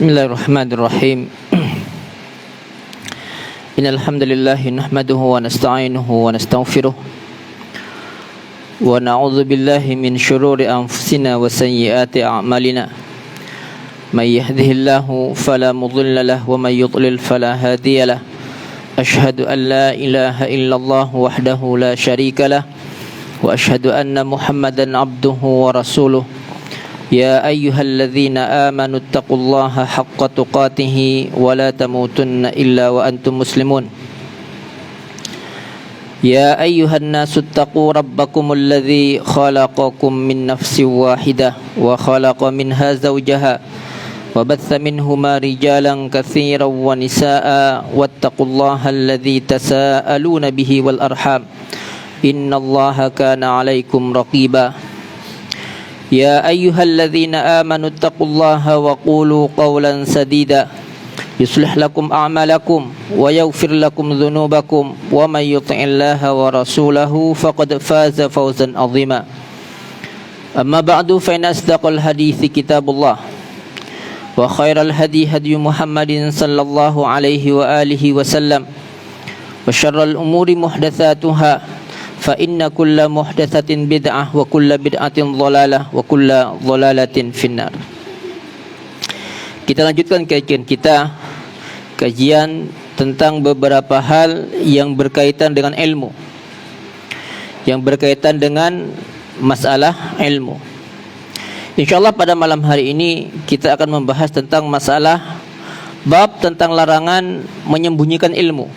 Bismillahirrahmanirrahim. Innal hamdalillah nahmaduhu wa nasta'inuhu wa nastaghfiruh wa na'udzu billahi min shururi anfusina wa sayyiati a'malina. May yahdihillahu fala mudilla lahu wa may yudlil fala hadiya lahu. Asyhadu an la ilaha illallah wahdahu la syarika lah wa asyhadu anna Muhammadan abduhu wa rasuluh. Ya ayyuhalladzina amanu taqullaha haqqa tuqatih wa la tamutunna illa wa antum muslimun. Ya ayyuhan nasu taqu rabbakumul ladzi khalaqakum min nafsin wahidah wa khalaqa minha zawjaha wa batha minhuma rijalan katsiran wa nisaa'a wattaqullaha alladzi tasaaluna bihi wal arham innallaha kana 'alaikum raqiba. Ya ayyuhalladzina amanu taqullaha wa qulu qawlan sadida yuslih lakum a'malakum wa yaghfir lakum dhunubakum wa may yuti'illaha wa rasulahu faqad faza fawzan 'azima. Amma ba'du fa inna asdaqal hadithi kitabullah wa khairal hadi hadi Muhammadin sallallahu alaihi wa alihi wasallam wa syarral umuri muhdatsatuha fa inna kulla muhdatsatin bid'ah wa kulla bid'atin dhalalah wa kulla dhalalatin finnar. Kita lanjutkan kajian tentang beberapa hal yang berkaitan dengan ilmu, yang berkaitan dengan masalah ilmu. InsyaAllah pada malam hari ini kita akan membahas tentang masalah bab tentang larangan menyembunyikan ilmu.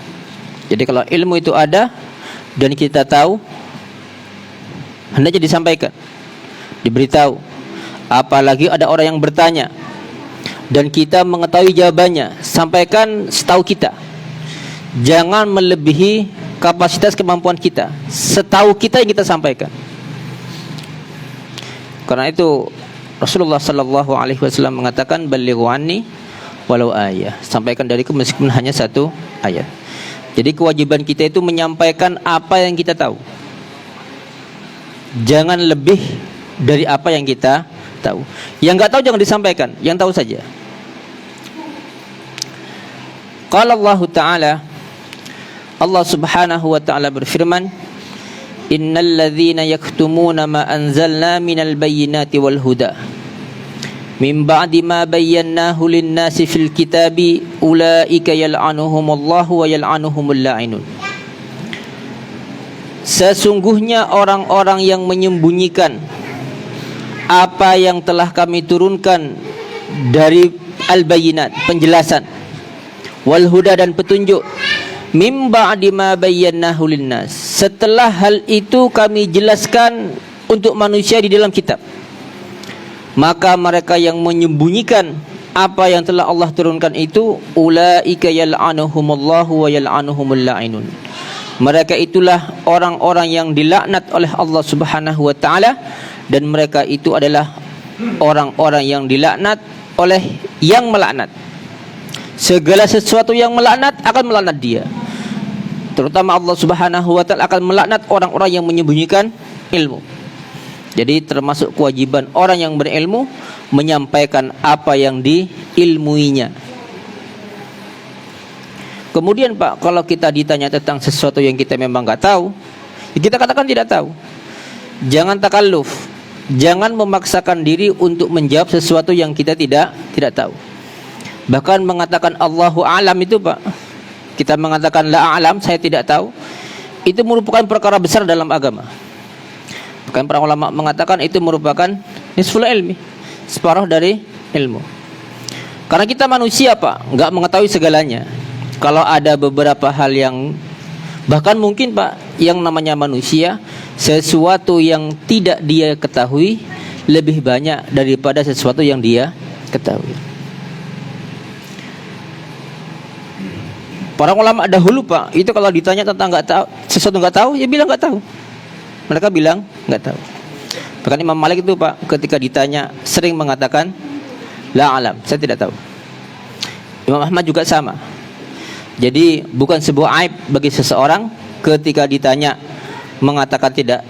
Jadi kalau ilmu itu ada dan kita tahu, hendaknya disampaikan, diberitahu. Apalagi ada orang yang bertanya dan kita mengetahui jawabannya, sampaikan setahu kita. Jangan melebihi kapasitas kemampuan kita, setahu kita yang kita sampaikan. Karena itu Rasulullah sallallahu alaihi wasallam mengatakan balighu anni walau ayah, sampaikan dariku meskipun hanya satu ayat. Jadi kewajiban kita itu menyampaikan apa yang kita tahu. Jangan lebih dari apa yang kita tahu. Yang enggak tahu jangan disampaikan, yang tahu saja. Qala Allah Ta'ala, Allah Subhanahu wa Ta'ala berfirman, Innal ladzina yaktumuna ma anzalna minal bayyinati wal huda min ba'di ma bayyanahu lin-nasi fil kitabi ulaika yal'anuhumullahu wa yal'anuhumul la'inun. Sesungguhnya orang-orang yang menyembunyikan apa yang telah kami turunkan dari al-bayyinat, penjelasan, wal huda dan petunjuk, min ba'di ma bayyanahu lin-nas, setelah hal itu kami jelaskan untuk manusia di dalam kitab. Maka mereka yang menyembunyikan apa yang telah Allah turunkan itu, ulaika yal'anuhumullahu wa yal'anuhumul la'inun. Mereka itulah orang-orang yang dilaknat oleh Allah Subhanahu wa Ta'ala, dan mereka itu adalah orang-orang yang dilaknat oleh yang melaknat. Segala sesuatu yang melaknat akan melaknat dia. Terutama Allah Subhanahu wa Ta'ala akan melaknat orang-orang yang menyembunyikan ilmu. Jadi termasuk kewajiban orang yang berilmu menyampaikan apa yang diilmuinya. Kemudian Pak, kalau kita ditanya tentang sesuatu yang kita memang enggak tahu, kita katakan tidak tahu. Jangan takalluf, jangan memaksakan diri untuk menjawab sesuatu yang kita tidak tahu. Bahkan mengatakan Allahu a'lam itu Pak, kita mengatakan la a'lam, saya tidak tahu, itu merupakan perkara besar dalam agama. Bahkan para ulama mengatakan itu merupakan nisful ilmi, separuh dari ilmu. Karena kita manusia Pak, enggak mengetahui segalanya. Kalau ada beberapa hal yang, bahkan mungkin Pak, yang namanya manusia, sesuatu yang tidak dia ketahui lebih banyak daripada sesuatu yang dia ketahui. Para ulama dahulu Pak, itu kalau ditanya tentang enggak tahu, sesuatu enggak tahu, ya bilang enggak tahu. Mereka bilang enggak tahu. Bahkan Imam Malik itu Pak, ketika ditanya sering mengatakan la alam, saya tidak tahu. Imam Ahmad juga sama. Jadi bukan sebuah aib bagi seseorang ketika ditanya mengatakan tidak,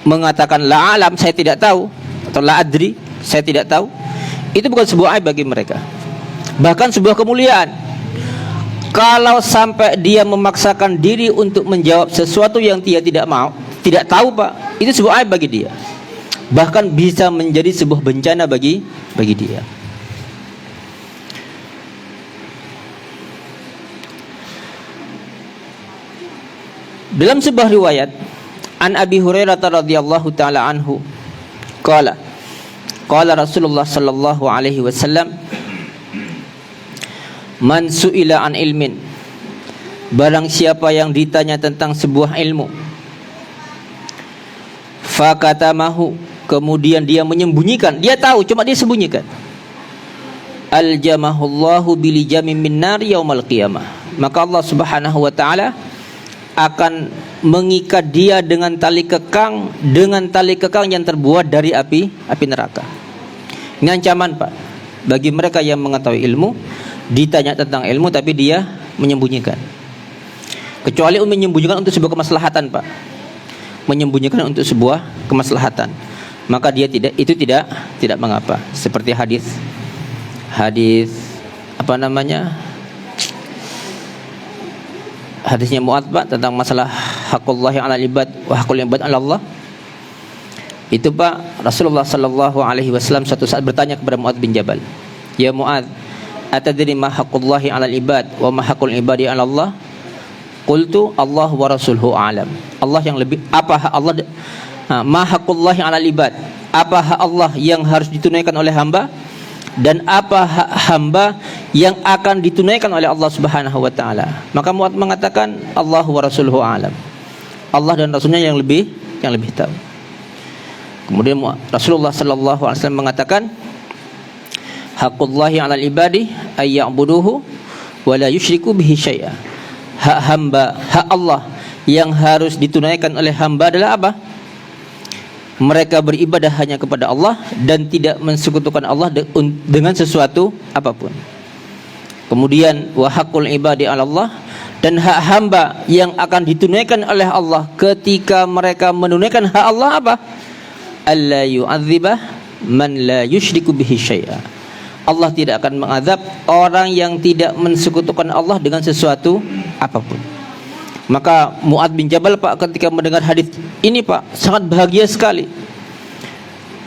mengatakan la alam, saya tidak tahu, atau la adri, saya tidak tahu. Itu bukan sebuah aib bagi mereka. bahkan sebuah kemuliaan. Kalau sampai dia memaksakan diri untuk menjawab sesuatu yang dia tidak mau, tidak tahu Pak, itu sebuah aib bagi dia. Bahkan bisa menjadi sebuah bencana bagi dia. Dalam sebuah riwayat an Abi Hurairah radhiyallahu taala anhu qala Rasulullah sallallahu alaihi wasallam man su'ila an ilmin, barang siapa yang ditanya tentang sebuah ilmu, fakatamahu, kemudian dia menyembunyikan, dia tahu cuma dia sembunyikan, aljamahullahu bilijamin min nar yaumal qiyamah, maka Allah Subhanahu wa taala akan mengikat dia dengan tali kekang yang terbuat dari api neraka. Ini ancaman Pak bagi mereka yang mengetahui ilmu, ditanya tentang ilmu tapi dia menyembunyikan. Kecuali menyembunyikan untuk sebuah kemaslahatan Pak, menyembunyikan untuk sebuah kemaslahatan, maka dia tidak mengapa. Seperti hadis apa namanya? Hadisnya Mu'adz Pak tentang masalah haqullahi 'alal ibad wa haqqul ibad 'ala Allah. Itu Pak Rasulullah sallallahu alaihi wasallam suatu saat bertanya kepada Mu'adz bin Jabal, "Ya Mu'adz, atadri ma haqqullahi 'alal ibad wa ma haqqul ibadi 'ala Allah?" Qultu Allah wa rasuluhu a'lam. Allah yang lebih, apa hak Allah, ma haqqullahi 'alal ibad, apa hak Allah yang harus ditunaikan oleh hamba, dan apa hak hamba yang akan ditunaikan oleh Allah Subhanahu wa taala. Maka Mu'adz mengatakan Allah wa rasuluhu a'lam. Allah dan rasulnya yang lebih tahu. Kemudian Rasulullah sallallahu alaihi wasallam mengatakan haqqullahi 'alal ibadi ay ya'buduhu wa la yusyriku bihi syai'a. Hak hamba, hak Allah yang harus ditunaikan oleh hamba adalah apa? Mereka beribadah hanya kepada Allah dan tidak mensekutukan Allah dengan sesuatu apapun. Kemudian wa haqqul ibadi 'ala Allah, dan hak hamba yang akan ditunaikan oleh Allah ketika mereka menunaikan hak Allah apa? Alla yu'adzibah man la yusyriku bihi syai'a. Allah tidak akan mengazab orang yang tidak mensekutukan Allah dengan sesuatu apapun. Maka Mu'adz bin Jabal Pak ketika mendengar hadis ini Pak sangat bahagia sekali.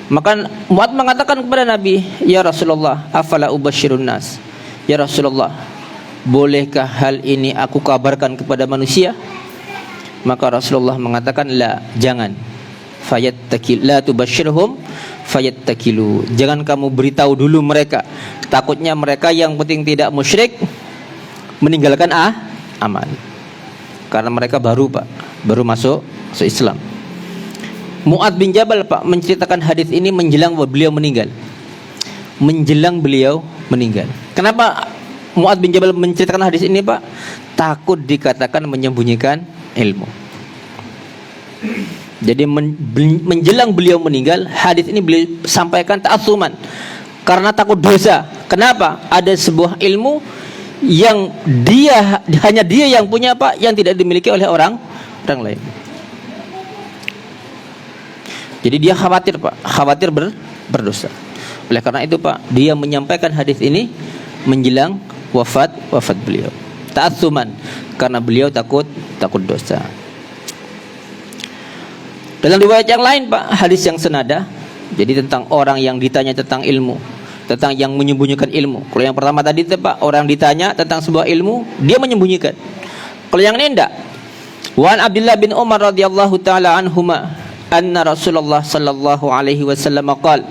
Maka Mu'adz mengatakan kepada Nabi, "Ya Rasulullah, afala ubasyirun nas?" Ya Rasulullah, bolehkah hal ini aku kabarkan kepada manusia? Maka Rasulullah mengatakan, "La, jangan. Fayattaqil, la tubasyirhum fayattakilu." Jangan kamu beritahu dulu mereka. Takutnya mereka yang penting tidak musyrik meninggalkan amal. Karena mereka baru masuk Islam. Mu'adz bin Jabal Pak menceritakan hadis ini menjelang beliau meninggal. Kenapa Mu'adz bin Jabal menceritakan hadis ini Pak? Takut dikatakan menyembunyikan ilmu. Jadi menjelang beliau meninggal, hadis ini beliau sampaikan ta'assuman karena takut dosa. Kenapa? Ada sebuah ilmu yang hanya dia yang punya Pak, yang tidak dimiliki oleh orang lain. Jadi dia khawatir Pak, berdosa. Oleh karena itu Pak, dia menyampaikan hadis ini menjelang wafat beliau. Ta'assuman karena beliau takut dosa. Dalam riwayat yang lain Pak, hadis yang senada, jadi tentang orang yang ditanya tentang ilmu, tentang yang menyembunyikan ilmu. Kalau yang pertama tadi itu Pak, orang ditanya tentang sebuah ilmu, dia menyembunyikan. Kalau yang ini enggak. Wa an Abdullah bin Umar radhiyallahu taala anhuma anna Rasulullah sallallahu alaihi wasallam qala,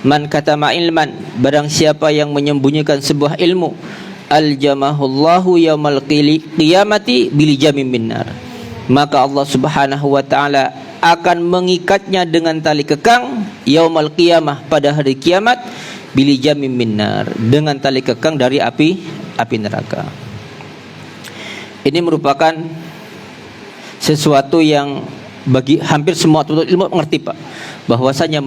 man katama ilman, barang siapa yang menyembunyikan sebuah ilmu, aljamahullahu yaumal qiyamati bilijamin minnar, maka Allah Subhanahu wa taala akan mengikatnya dengan tali kekang yaumal qiyamah, pada hari kiamat, bilijamin minnar, dengan tali kekang dari api neraka. Ini merupakan sesuatu yang bagi hampir semua penuntut ilmu mengerti Pak, bahwasanya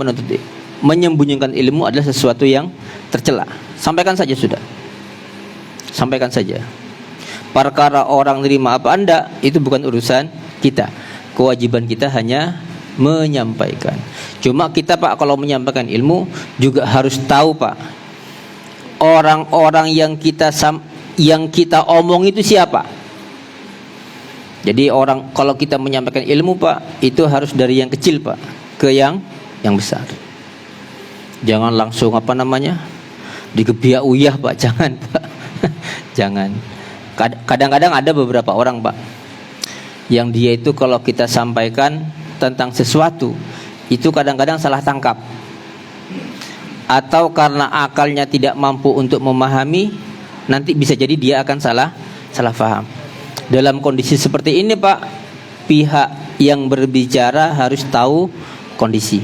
menyembunyikan ilmu adalah sesuatu yang tercela. Sampaikan saja sudah. Sampaikan saja. Perkara orang nerima apa anda, itu bukan urusan kita. Kewajiban kita hanya menyampaikan. Cuma kita Pak kalau menyampaikan ilmu juga harus tahu Pak, orang-orang yang kita omong itu siapa. Jadi kalau kita menyampaikan ilmu Pak, itu harus dari yang kecil Pak ke yang besar. Jangan langsung digebiak uyah Pak, jangan Pak. Jangan. Kadang-kadang ada beberapa orang Pak, yang dia itu kalau kita sampaikan tentang sesuatu, itu kadang-kadang salah tangkap, atau karena akalnya tidak mampu untuk memahami, nanti bisa jadi dia akan salah paham. Dalam kondisi seperti ini Pak, pihak yang berbicara harus tahu kondisi.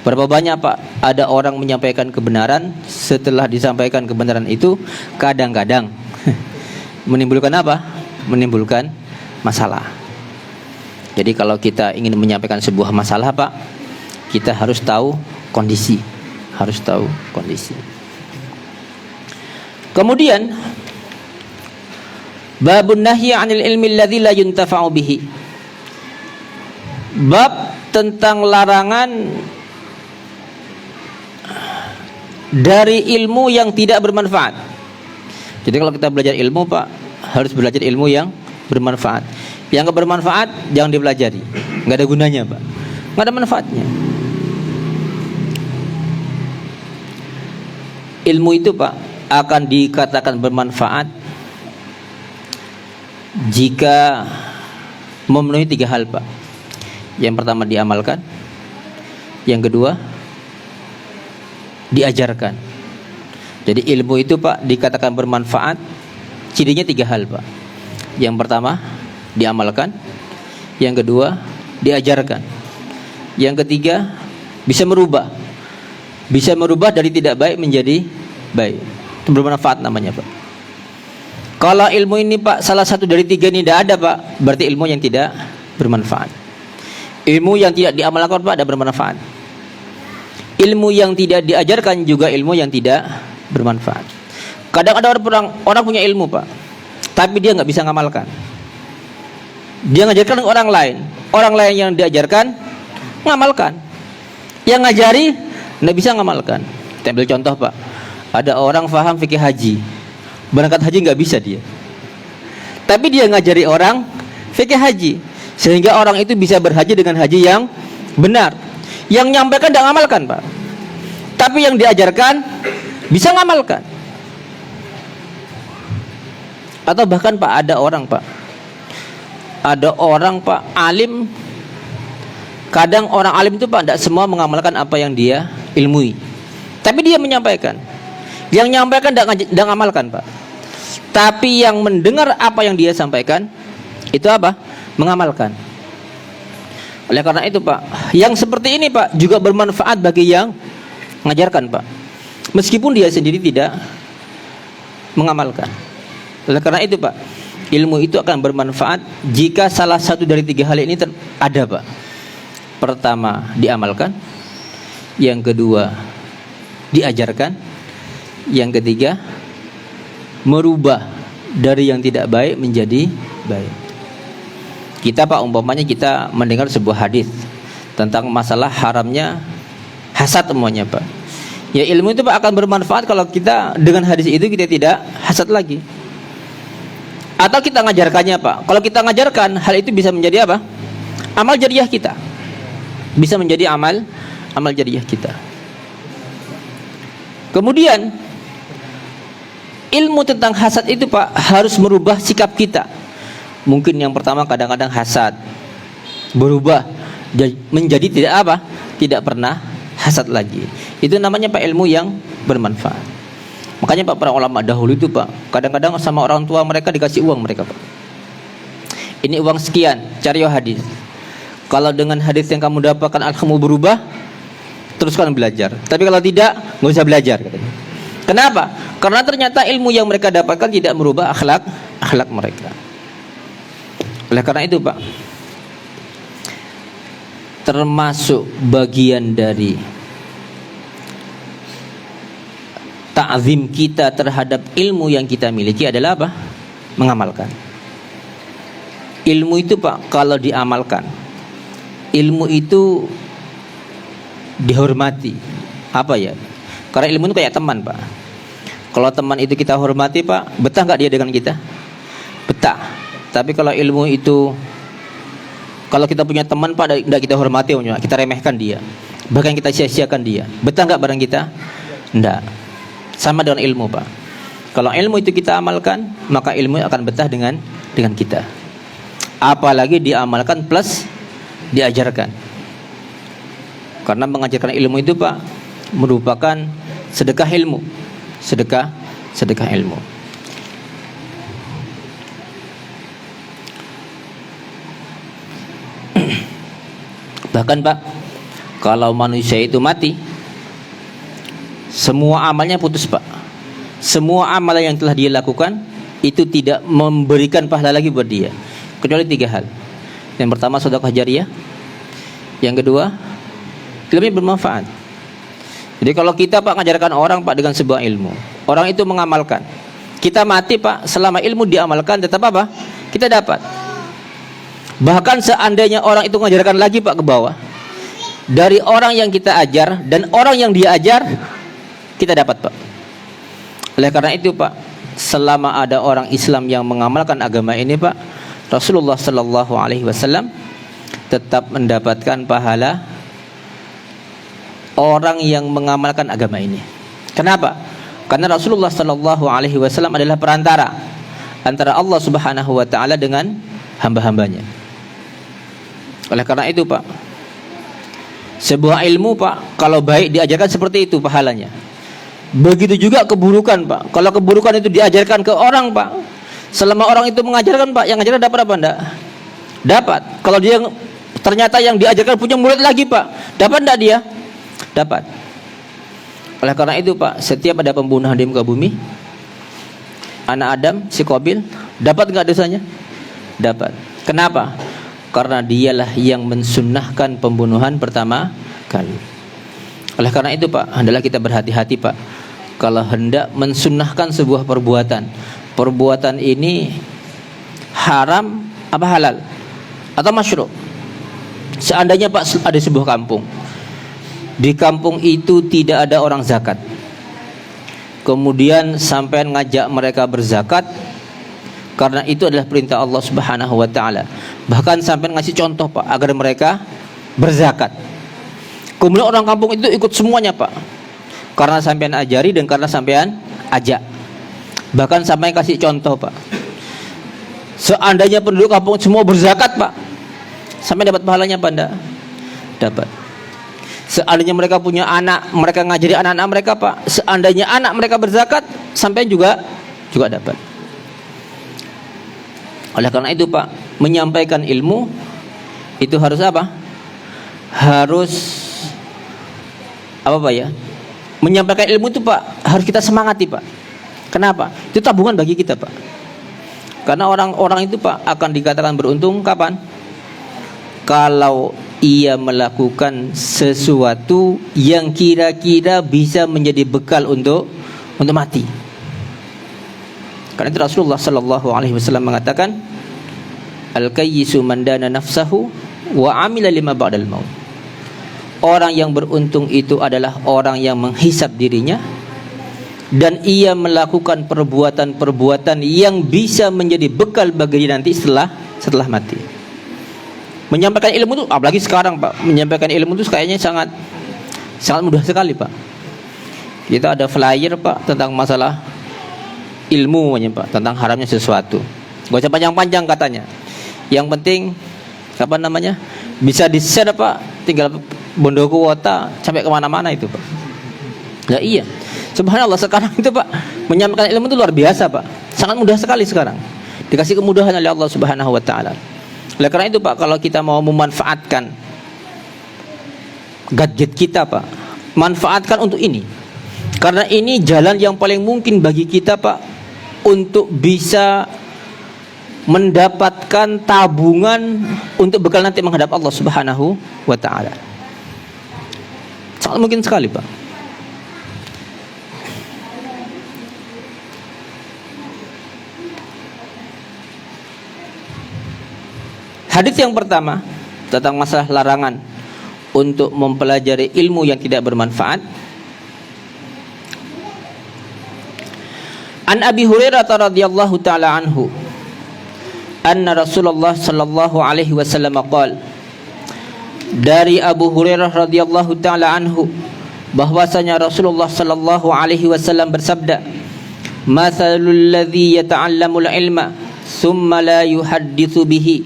Berapa banyak Pak ada orang menyampaikan kebenaran, setelah disampaikan kebenaran itu kadang-kadang menimbulkan apa? Menimbulkan masalah. Jadi kalau kita ingin menyampaikan sebuah masalah Pak, kita harus tahu kondisi. Kemudian babun nahyi 'anil ilmi alladzi la yuntafa'u bihi. Bab tentang larangan dari ilmu yang tidak bermanfaat. Jadi kalau kita belajar ilmu Pak, harus belajar ilmu yang bermanfaat. Yang gak bermanfaat jangan dipelajari, nggak ada gunanya Pak, nggak ada manfaatnya. Ilmu itu Pak akan dikatakan bermanfaat jika memenuhi 3 hal Pak. Yang pertama diamalkan, yang kedua diajarkan. Jadi ilmu itu Pak dikatakan bermanfaat, cirinya 3 hal Pak. Yang pertama diamalkan, yang kedua diajarkan, yang ketiga bisa merubah dari tidak baik menjadi baik. Itu bermanfaat namanya Pak. Kalau ilmu ini Pak salah satu dari 3 ini tidak ada Pak, berarti ilmu yang tidak bermanfaat. Ilmu yang tidak diamalkan Pak tidak bermanfaat. Ilmu yang tidak diajarkan juga ilmu yang tidak bermanfaat. Kadang ada orang punya ilmu Pak, tapi dia nggak bisa ngamalkan. Dia ngajarkan orang lain yang diajarkan ngamalkan, yang ngajari nggak bisa ngamalkan. Kita ambil contoh Pak, ada orang paham fikih haji, berangkat haji nggak bisa dia, tapi dia ngajari orang fikih haji, sehingga orang itu bisa berhaji dengan haji yang benar. Yang nyampaikan tidak ngamalkan Pak, tapi yang diajarkan bisa ngamalkan. Atau bahkan Pak ada orang Pak alim. Kadang orang alim itu Pak tidak semua mengamalkan apa yang dia ilmui, tapi dia menyampaikan. Yang menyampaikan tidak ngamalkan Pak, tapi yang mendengar apa yang dia sampaikan itu apa? Mengamalkan. Oleh karena itu Pak, yang seperti ini Pak juga bermanfaat bagi yang mengajarkan Pak, meskipun dia sendiri tidak mengamalkan. Oleh karena itu Pak, ilmu itu akan bermanfaat jika salah satu dari 3 hal ini ada Pak. Pertama diamalkan, yang kedua diajarkan, yang ketiga merubah dari yang tidak baik menjadi baik. Kita Pak umpamanya kita mendengar sebuah hadis tentang masalah haramnya hasad semuanya Pak. Ya ilmu itu Pak akan bermanfaat kalau kita dengan hadis itu kita tidak hasad lagi. Atau kita ngajarkannya Pak. Kalau kita ngajarkan, hal itu bisa menjadi apa? Amal jariah kita. Bisa menjadi amal jariah kita. Kemudian ilmu tentang hasad itu Pak harus merubah sikap kita. Mungkin yang pertama kadang-kadang hasad berubah menjadi tidak apa? Tidak pernah hasad lagi. Itu namanya Pak ilmu yang bermanfaat. Makanya Pak para ulama dahulu itu Pak kadang-kadang sama orang tua mereka dikasih uang mereka Pak. Ini uang sekian, cari hadis. Kalau dengan hadis yang kamu dapatkan kamu berubah, teruskan belajar. Tapi kalau tidak, nggak usah belajar katanya. Kenapa? Karena ternyata ilmu yang mereka dapatkan tidak merubah akhlak mereka. Oleh karena itu Pak, termasuk bagian dari ta'zim kita terhadap ilmu yang kita miliki adalah apa? Mengamalkan. Ilmu itu Pak kalau diamalkan, ilmu itu dihormati. Apa ya? Karena ilmu itu kayak teman Pak. Kalau teman itu kita hormati Pak, betah nggak dia dengan kita? Betah. Tapi kalau ilmu itu, kalau kita punya teman Pak, tidak kita hormati, kita remehkan dia, bahkan kita sia-siakan dia, betah nggak bareng kita? Enggak. Sama dengan ilmu Pak. Kalau ilmu itu kita amalkan, maka ilmu akan betah dengan kita. Apalagi diamalkan plus diajarkan. Karena mengajarkan ilmu itu Pak merupakan sedekah ilmu. Sedekah ilmu. Bahkan Pak, kalau manusia itu mati, semua amalnya putus Pak. Semua amal yang telah dia lakukan itu tidak memberikan pahala lagi buat dia, kecuali 3 hal. Yang pertama sedekah jariyah. Yang kedua, ilmu bermanfaat. Jadi kalau kita Pak mengajarkan orang Pak dengan sebuah ilmu, orang itu mengamalkan, kita mati Pak, selama ilmu diamalkan tetap apa? Kita dapat. Bahkan seandainya orang itu mengajarkan lagi Pak ke bawah, dari orang yang kita ajar dan orang yang dia ajar, kita dapat Pak. Oleh karena itu Pak, selama ada orang Islam yang mengamalkan agama ini Pak, Rasulullah Sallallahu Alaihi Wasallam tetap mendapatkan pahala orang yang mengamalkan agama ini. Kenapa? Karena Rasulullah Sallallahu Alaihi Wasallam adalah perantara antara Allah Subhanahu Wa Taala dengan hamba-hambanya. Oleh karena itu Pak, sebuah ilmu Pak, kalau baik diajarkan seperti itu pahalanya. Begitu juga keburukan Pak. Kalau keburukan itu diajarkan ke orang Pak, selama orang itu mengajarkan Pak, yang ngajarkan dapat apa enggak? Dapat. Kalau dia ternyata yang diajarkan punya murid lagi Pak, dapat enggak dia? Dapat. Oleh karena itu Pak, setiap ada pembunuhan di muka bumi, anak Adam, si Qabil, dapat enggak dosanya? Dapat. Kenapa? Karena dialah yang mensunnahkan pembunuhan pertama kali. Oleh karena itu Pak, hendaklah kita berhati-hati Pak, kalau hendak mensunnahkan sebuah perbuatan, perbuatan ini haram apa halal atau masyru'. Seandainya Pak ada sebuah kampung, di kampung itu tidak ada orang zakat, kemudian sampai ngajak mereka berzakat, karena itu adalah perintah Allah Subhanahu Wa Taala. Bahkan sampai ngasih contoh Pak agar mereka berzakat. Kemudian orang kampung itu ikut semuanya Pak, karena sampean ajari dan karena sampean ajak. Bahkan sampai kasih contoh Pak. Seandainya penduduk kampung semua berzakat Pak, sampai dapat pahalanya apa enggak? Dapat. Seandainya mereka punya anak, mereka ngajari anak-anak mereka Pak, seandainya anak mereka berzakat, sampai juga dapat. Oleh karena itu Pak, menyampaikan ilmu itu harus apa? Harus apa Pak ya? Menyampaikan ilmu itu Pak harus kita semangati Pak. Kenapa? Itu tabungan bagi kita Pak. Karena orang-orang itu Pak akan dikatakan beruntung kapan? Kalau ia melakukan sesuatu yang kira-kira bisa menjadi bekal untuk mati. Karena itu Rasulullah Sallallahu Alaihi Wasallam mengatakan, al-kayyisu man dana nafsahu wa amila lima ba'dal maut. Orang yang beruntung itu adalah orang yang menghisap dirinya dan ia melakukan perbuatan-perbuatan yang bisa menjadi bekal bagi dia nanti setelah mati. Menyampaikan ilmu itu, apalagi sekarang Pak, menyampaikan ilmu itu kayaknya sangat mudah sekali Pak. Kita ada flyer Pak tentang masalah ilmu Pak, tentang haramnya sesuatu. Gak usah panjang-panjang katanya. Yang penting apa namanya? Bisa di-share Pak, tinggal bondo kuota sampai kemana-mana itu Pak. Ya iya. Subhanallah sekarang itu Pak, menyampaikan ilmu itu luar biasa Pak. Sangat mudah sekali sekarang. Dikasih kemudahan oleh Allah Subhanahu Wa Taala. Oleh karena itu Pak, kalau kita mau memanfaatkan gadget kita Pak, manfaatkan untuk ini. Karena ini jalan yang paling mungkin bagi kita Pak untuk bisa mendapatkan tabungan untuk bekal nanti menghadap Allah Subhanahu Wa Taala. Sangat mungkin sekali Pak. Hadis yang pertama tentang masalah larangan untuk mempelajari ilmu yang tidak bermanfaat. An Abi Hurairah radhiyallahu taala anhu anna Rasulullah sallallahu alaihi wasallam qala, dari Abu Hurairah radhiyallahu taala anhu bahwasanya Rasulullah sallallahu alaihi wasallam bersabda, mathalul ladzi yata'allamul ilma tsumma la yuhadditsu bihi,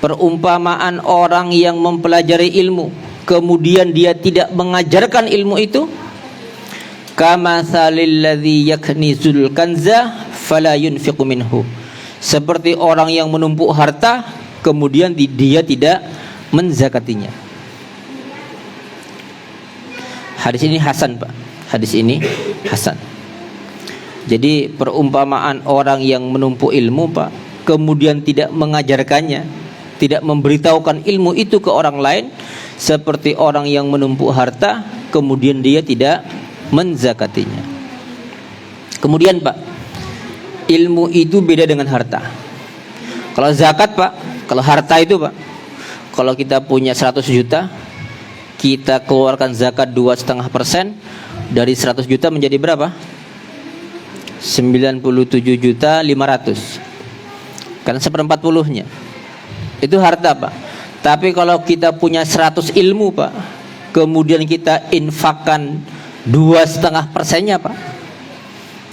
perumpamaan orang yang mempelajari ilmu kemudian dia tidak mengajarkan ilmu itu, kamatsalil ladzi yaknizul kanza fala yunfiqu minhu, seperti orang yang menumpuk harta kemudian dia tidak menzakatinya. Hadis ini hasan, Pak. Hadis ini hasan. Jadi perumpamaan orang yang menumpuk ilmu, Pak, kemudian tidak mengajarkannya, tidak memberitahukan ilmu itu ke orang lain, seperti orang yang menumpuk harta kemudian dia tidak menzakatinya. Kemudian, Pak, ilmu itu beda dengan harta. Kalau zakat, Pak, kalau harta itu, Pak, kalau kita punya 100 juta, kita keluarkan zakat 2,5%, dari 100 juta menjadi berapa? 97.500.000. Karena 1/40-nya. Itu harta, Pak. Tapi kalau kita punya 100 ilmu, Pak, kemudian kita infakkan 2,5%-nya, Pak,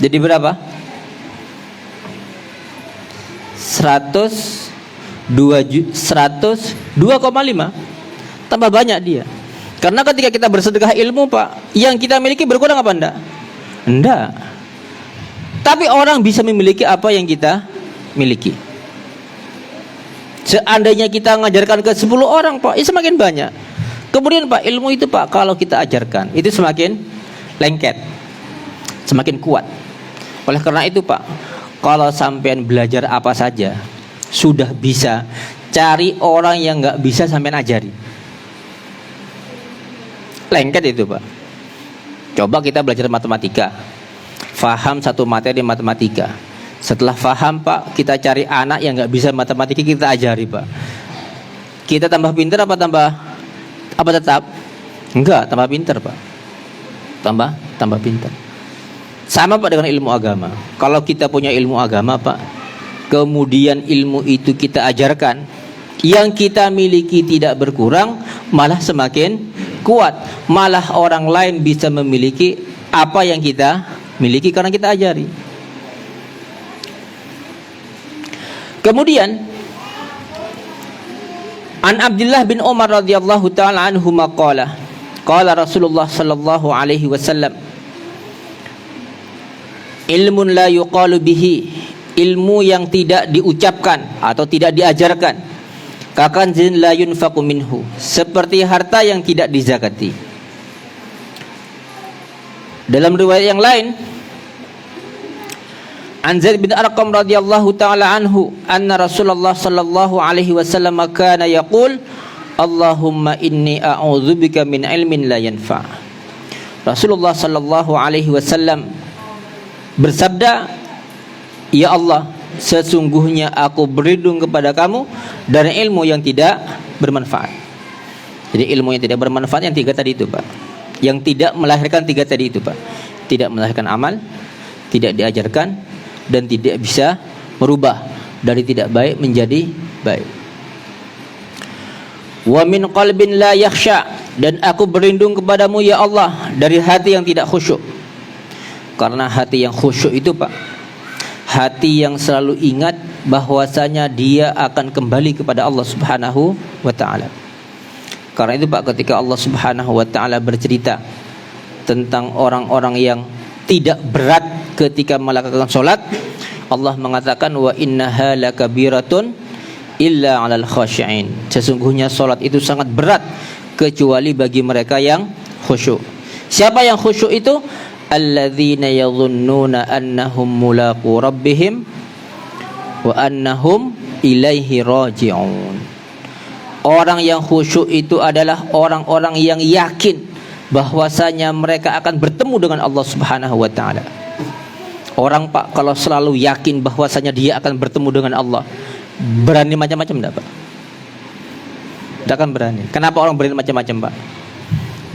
jadi berapa? 102,5. Tambah banyak dia. Karena ketika kita bersedekah ilmu, Pak, yang kita miliki berkurang apa enggak? Enggak. Tapi orang bisa memiliki apa yang kita miliki. Seandainya kita mengajarkan ke 10 orang, Pak, itu semakin banyak. Kemudian, Pak, ilmu itu, Pak, kalau kita ajarkan, itu semakin lengket, semakin kuat. Oleh karena itu, Pak, kalau sampean belajar apa saja, sudah bisa cari orang yang nggak bisa sampean ajari. Lengket itu, Pak. Coba kita belajar matematika, faham satu materi matematika. Setelah faham, Pak, kita cari anak yang nggak bisa matematika, kita ajari, Pak. Kita tambah pintar apa tetap? Enggak, tambah pintar, Pak. Tambah pintar. Sama, Pak, dengan ilmu agama. Kalau kita punya ilmu agama, Pak, kemudian ilmu itu kita ajarkan, yang kita miliki tidak berkurang, malah semakin kuat. Malah orang lain bisa memiliki apa yang kita miliki karena kita ajari. Kemudian An Abdullah bin Umar radhiyallahu taala anhu maqala, qala Rasulullah sallallahu alaihi wasallam, ilmun la yuqalu bihi, ilmu yang tidak diucapkan atau tidak diajarkan, kakanzin la yunfaqu minhu, seperti harta yang tidak dizakati. Dalam riwayat yang lain, An Zaid bin Arqam radhiyallahu taala anhu anna Rasulullah sallallahu alaihi wasallam kana yaqul, Allahumma inni a'udzubika min ilmin la yanfa'. Rasulullah sallallahu alaihi wasallam bersabda, ya Allah, sesungguhnya aku berlindung kepada kamu dari ilmu yang tidak bermanfaat. Jadi ilmu yang tidak bermanfaat yang tiga tadi itu, Pak. Yang tidak melahirkan tiga tadi itu, Pak. Tidak melahirkan amal, tidak diajarkan, dan tidak bisa merubah dari tidak baik menjadi baik. Wa min qalbin la yakhsha, dan aku berlindung kepadamu ya Allah dari hati yang tidak khusyuk. Karena hati yang khusyuk itu, Pak, hati yang selalu ingat bahwasanya dia akan kembali kepada Allah Subhanahu wa taala. Karena itu, Pak, ketika Allah Subhanahu wa taala bercerita tentang orang-orang yang tidak berat ketika melakukan sholat, Allah mengatakan wa innaha lakabiratun illa 'alal khashi'in. Sesungguhnya sholat itu sangat berat kecuali bagi mereka yang khusyuk. Siapa yang khusyuk itu? Alladzina yadhunnuna annahum mulaqu rabbihim wa annahum ilaihi raji'un. Orang yang khusyuk itu adalah orang-orang yang yakin bahwasanya mereka akan bertemu dengan Allah Subhanahu wa taala. Orang, Pak, kalau selalu yakin bahwasanya dia akan bertemu dengan Allah, berani macam-macam enggak, Pak? Tidak akan berani. Kenapa orang berani macam-macam, Pak?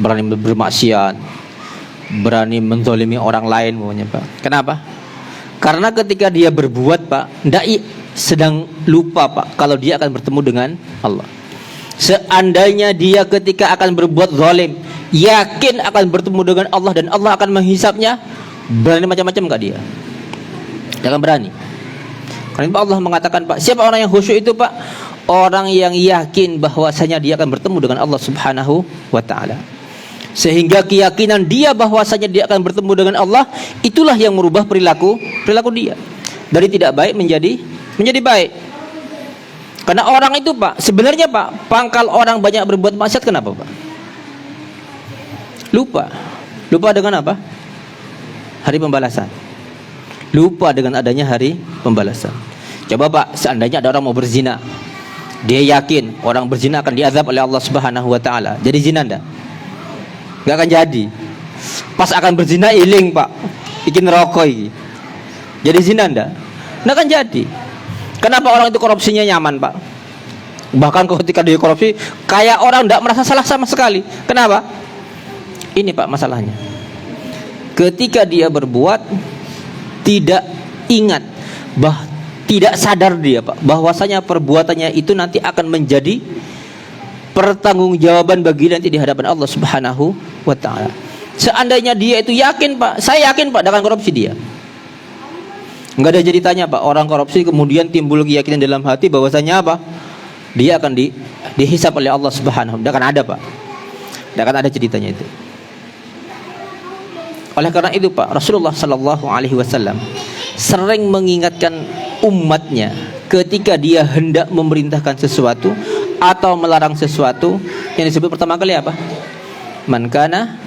Berani bermaksiat, berani menzalimi orang lain, pokoknya, Pak. Kenapa? Karena ketika dia berbuat, Pak, sedang lupa, Pak, kalau dia akan bertemu dengan Allah. Seandainya dia ketika akan berbuat zalim, yakin akan bertemu dengan Allah dan Allah akan menghisapnya, berani macam-macam enggak dia? Jangan berani. Karena Allah mengatakan, Pak, siapa orang yang khusyuk itu, Pak? Orang yang yakin bahwasanya dia akan bertemu dengan Allah Subhanahu wa taala. Sehingga keyakinan dia bahwasanya dia akan bertemu dengan Allah, itulah yang merubah perilaku dia. Dari tidak baik menjadi baik. Karena orang itu, Pak, sebenarnya, Pak, pangkal orang banyak berbuat maksiat kenapa, Pak? Lupa dengan apa? Hari pembalasan. Lupa dengan adanya hari pembalasan. Coba, Pak, seandainya ada orang mau berzina, dia yakin orang berzina akan diazab oleh Allah Subhanahu wa taala. Jadi zina enggak? Enggak akan jadi. Pas akan berzina iling, Pak, bikin rokok iki. Jadi zina enggak? Enggak akan jadi. Kenapa orang itu korupsinya nyaman, Pak? Bahkan ketika dia korupsi, kayak orang enggak merasa salah sama sekali. Kenapa? Ini, Pak, masalahnya. Ketika dia berbuat, tidak ingat, tidak sadar dia, Pak, bahwasanya perbuatannya itu nanti akan menjadi pertanggungjawaban bagi nanti di hadapan Allah Subhanahu wa taala. Seandainya dia itu yakin, Pak, saya yakin, Pak, dengan korupsi dia. Enggak ada ceritanya, Pak, orang korupsi kemudian timbul keyakinan dalam hati bahwasanya apa? Dia akan dihisap oleh Allah Subhanahu. Tidak akan ada, Pak. Tidak akan ada ceritanya itu. Oleh karena itu, Pak, Rasulullah sallallahu alaihi wasallam sering mengingatkan umatnya ketika dia hendak memerintahkan sesuatu atau melarang sesuatu, yang disebut pertama kali apa? Man kana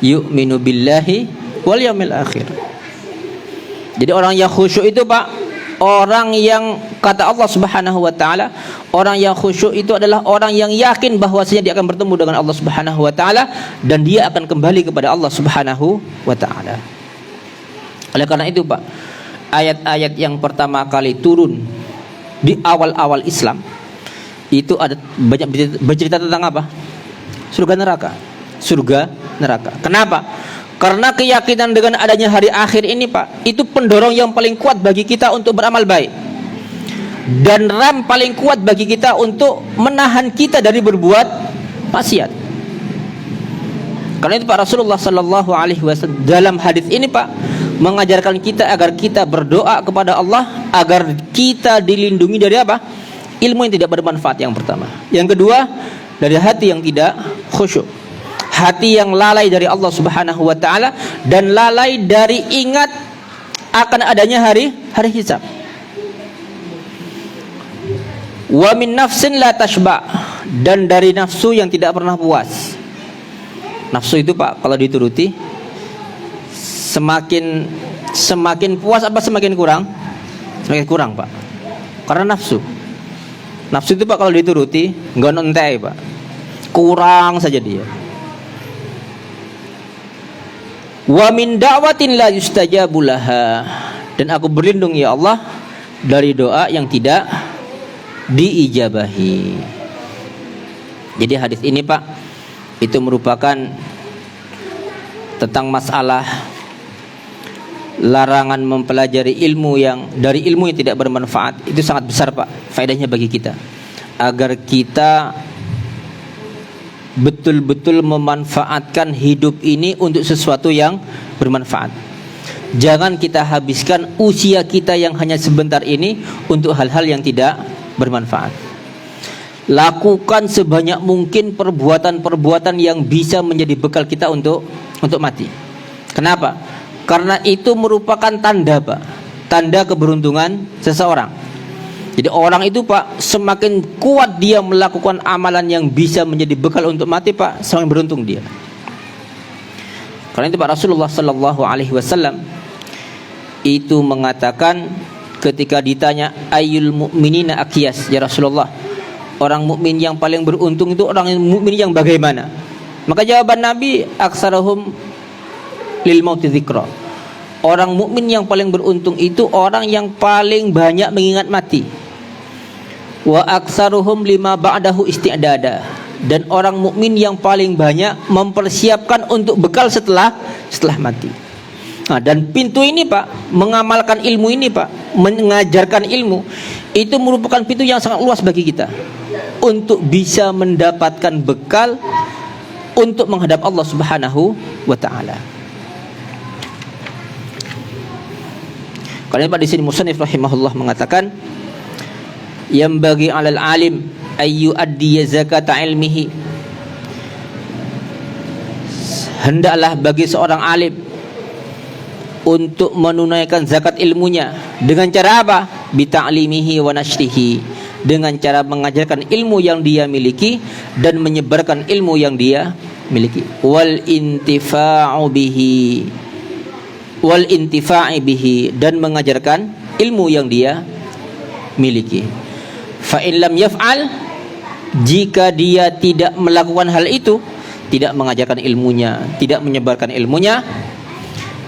yu'minu billahi wal yaumil akhir. Jadi orang yang khusyuk itu, Pak, orang yang kata Allah Subhanahu wa taala, orang yang khusyuk itu adalah orang yang yakin bahwasanya dia akan bertemu dengan Allah Subhanahu wa taala dan dia akan kembali kepada Allah Subhanahu wa taala. Oleh karena itu, Pak, ayat-ayat yang pertama kali turun di awal-awal Islam itu ada banyak bercerita tentang apa? Surga neraka. Kenapa? Karena keyakinan dengan adanya hari akhir ini, Pak, itu pendorong yang paling kuat bagi kita untuk beramal baik. Dan rem paling kuat bagi kita untuk menahan kita dari berbuat maksiat. Karena itu, Pak, Rasulullah sallallahu alaihi wasallam dalam hadis ini, Pak, mengajarkan kita agar kita berdoa kepada Allah agar kita dilindungi dari apa? Ilmu yang tidak bermanfaat, yang pertama. Yang kedua, dari hati yang tidak khusyuk. Hati yang lalai dari Allah Subhanahu wa taala dan lalai dari ingat akan adanya hari hisab. Wa min nafsin la tashba, dan dari nafsu yang tidak pernah puas. Nafsu itu, Pak, kalau dituruti semakin puas apa semakin kurang? Semakin kurang, Pak. Karena nafsu itu, Pak, kalau dituruti enggak nontai, Pak. Kurang saja dia. Wa min da'watin la yustajabu laha, dan aku berlindung ya Allah dari doa yang tidak diijabahi. Jadi hadis ini, Pak, itu merupakan tentang masalah larangan mempelajari ilmu yang tidak bermanfaat. Itu sangat besar, Pak, faedahnya bagi kita, agar kita betul-betul memanfaatkan hidup ini untuk sesuatu yang bermanfaat. Jangan kita habiskan usia kita yang hanya sebentar ini untuk hal-hal yang tidak bermanfaat. Lakukan sebanyak mungkin perbuatan-perbuatan yang bisa menjadi bekal kita untuk mati. Kenapa? Karena itu merupakan tanda, Pak, tanda keberuntungan seseorang. Jadi orang itu, Pak, semakin kuat dia melakukan amalan yang bisa menjadi bekal untuk mati, Pak, semakin beruntung dia. Karena itu, Pak, Rasulullah sallallahu alaihi wasallam itu mengatakan ketika ditanya ayyul mu'minina aqyas, ya Rasulullah, orang mukmin yang paling beruntung itu orang mukmin yang bagaimana? Maka jawaban Nabi, aktsarahum lil mauti dzikra. Orang mukmin yang paling beruntung itu orang yang paling banyak mengingat mati. Wa aktsaruhum lima ba'dahu isti'dada, dan orang mukmin yang paling banyak mempersiapkan untuk bekal setelah mati. Nah, dan pintu ini Pak, mengamalkan ilmu ini Pak, mengajarkan ilmu, itu merupakan pintu yang sangat luas bagi kita untuk bisa mendapatkan bekal untuk menghadap Allah Subhanahu wa taala. Kalau Pak di sini musannif rahimahullah mengatakan, yang bagi 'alal alim ayyu addi zakata ilmihi, hendaklah bagi seorang alim untuk menunaikan zakat ilmunya dengan cara apa? Bi ta'limihi wa nashrihi, dengan cara mengajarkan ilmu yang dia miliki dan menyebarkan ilmu yang dia miliki. Wal intifa'u bihi, wal intifa'i bihi, dan mengajarkan ilmu yang dia miliki. Fa in lam yaf'al, jika dia tidak melakukan hal itu, tidak mengajarkan ilmunya, tidak menyebarkan ilmunya,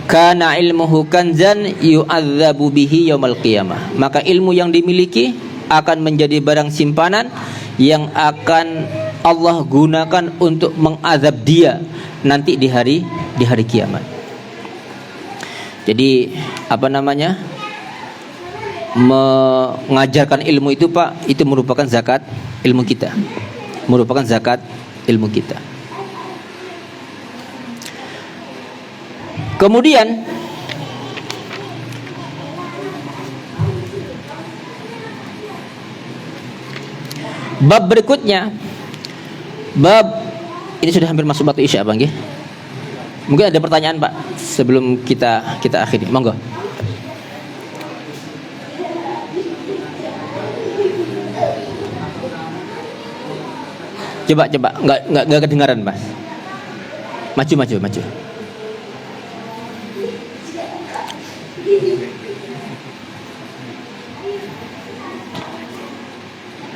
kana ilmuhu kanzan yu'adzabu bihi yaumal qiyamah, maka ilmu yang dimiliki akan menjadi barang simpanan yang akan Allah gunakan untuk mengazab dia nanti di hari kiamat. Jadi apa namanya, mengajarkan ilmu itu Pak, itu merupakan zakat ilmu kita, merupakan zakat ilmu kita. Kemudian bab berikutnya, bab ini sudah hampir masuk waktu Isya Bang, nggih. Mungkin ada pertanyaan Pak sebelum kita akhiri, monggo. Coba nggak kedengaran Mas. Maju.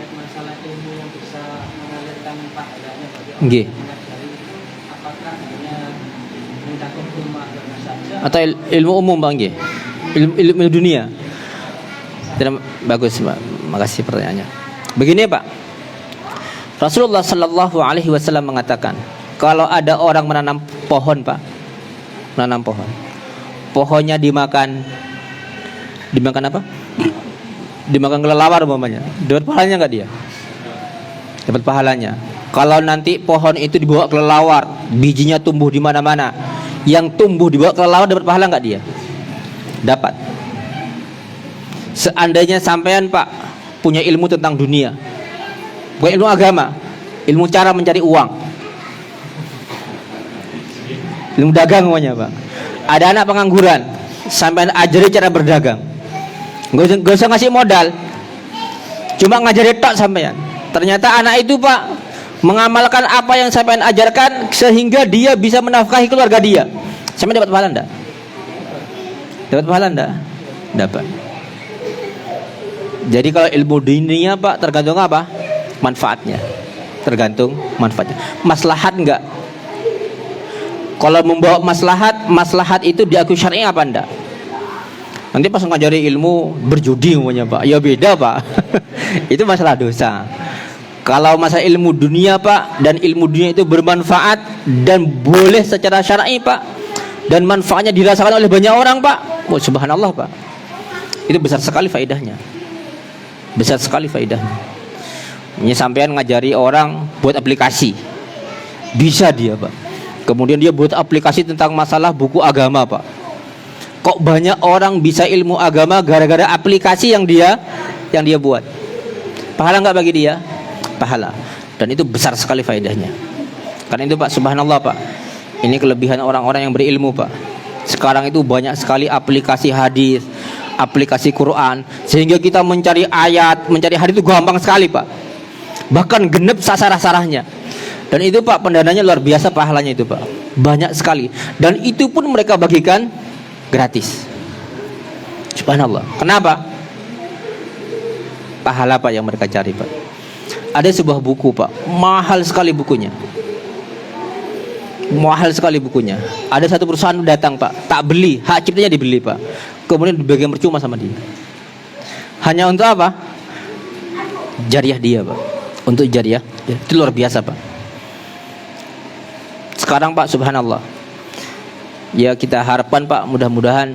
Masalah ilmu yang bisa mengalirkan faedahnya bagi orang Nggih. mengajari, apakah hanya mencakup ilmu agama saja Atau ilmu umum Bang, nggih. Ilmu dunia. Bagus Pak. Makasih pertanyaannya. Begini Pak. Rasulullah sallallahu alaihi wasallam mengatakan, kalau ada orang menanam pohon Pak, menanam pohon, pohonnya dimakan apa? Dimakan kelelawar umpamanya, dapat pahalanya enggak dia? Dapat pahalanya. Kalau nanti pohon itu dibawa kelelawar, bijinya tumbuh di mana-mana, yang tumbuh dibawa kelelawar, dapat pahala enggak dia? Dapat. Seandainya sampean Pak punya ilmu tentang dunia, bukan ilmu agama, ilmu cara mencari uang, ilmu dagang namanya Pak. Ada anak pengangguran, sampean ajari cara berdagang, gak usah ngasih modal, cuma ngajari tok sampean. Ternyata anak itu Pak mengamalkan apa yang sampean ajarkan sehingga dia bisa menafkahi keluarga dia. Sampean dapat pahala enggak? Dapat pahala enggak? Dapat. Jadi kalau ilmu dunia Pak tergantung apa? Manfaatnya. Tergantung manfaatnya. Maslahat enggak? Kalau membawa maslahat itu diakui syar'i apa enggak? Nanti pas ngajari ilmu berjudi umumnya Pak, ya beda Pak. Itu masalah dosa. Kalau masalah ilmu dunia Pak, dan ilmu dunia itu bermanfaat dan boleh secara syar'i Pak, dan manfaatnya dirasakan oleh banyak orang Pak, oh, subhanallah Pak, itu besar sekali faedahnya. Besar sekali faedahnya. Ini sampean ngajari orang buat aplikasi, bisa dia Pak. Kemudian dia buat aplikasi tentang masalah buku agama Pak. Kok banyak orang bisa ilmu agama gara-gara aplikasi yang dia buat. Pahala nggak bagi dia? Pahala. Dan itu besar sekali faedahnya. Karena itu Pak, subhanallah Pak, ini kelebihan orang-orang yang berilmu Pak. Sekarang itu banyak sekali aplikasi hadis, aplikasi Quran, sehingga kita mencari ayat, mencari hadis itu gampang sekali Pak. Bahkan genep sasarah-sarahnya. Dan itu Pak, pendananya luar biasa pahalanya itu Pak. Banyak sekali. Dan itu pun mereka bagikan gratis. Subhanallah. Kenapa? Pahala Pak yang mereka cari Pak. Ada sebuah buku Pak, mahal sekali bukunya. Mahal sekali bukunya. Ada satu perusahaan datang Pak, tak beli, hak ciptanya dibeli Pak. Kemudian dibagikan percuma sama dia. Hanya untuk apa? Jariah dia Pak. Untuk jariah. Itu luar biasa Pak. Sekarang Pak, subhanallah, Ya kita harapkan Pak, mudah-mudahan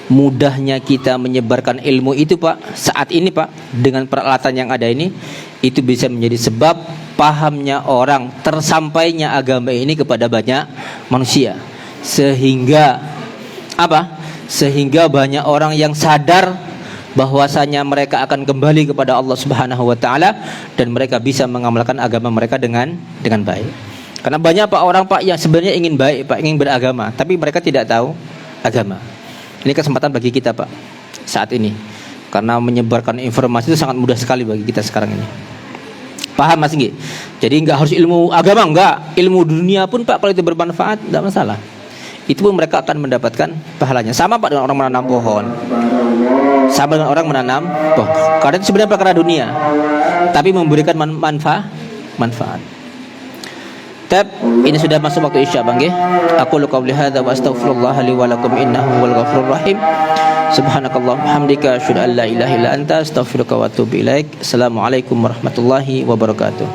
mudahnya kita menyebarkan ilmu itu Pak, saat ini Pak, dengan peralatan yang ada ini, itu bisa menjadi sebab pahamnya orang, tersampainya agama ini kepada banyak manusia. Sehingga apa? Sehingga banyak orang yang sadar bahwasanya mereka akan kembali kepada Allah Subhanahu wa taala dan mereka bisa mengamalkan agama mereka dengan baik. Karena banyak Pak orang Pak yang sebenarnya ingin baik Pak, ingin beragama, tapi mereka tidak tahu agama. Ini kesempatan bagi kita Pak saat ini, karena menyebarkan informasi itu sangat mudah sekali bagi kita sekarang ini. Paham Mas nggih? Jadi enggak harus ilmu agama, enggak, ilmu dunia pun Pak kalau itu bermanfaat tidak masalah. Itu pun mereka akan mendapatkan pahalanya. Sama Pak dengan orang menanam pohon, sama dengan orang menanam pohon. Karena itu sebenarnya perkara dunia, tapi memberikan manfaat. Tab, ini sudah masuk waktu isya Bang nggih. Aku qauli hadza wa astaghfirullah li wa lakum innahu wal ghafurur rahim. Subhanakallahumma hamdika asyhadu an la ilaha illa anta astaghfiruka wa atubu ilaik. Assalamualaikum warahmatullahi wabarakatuh.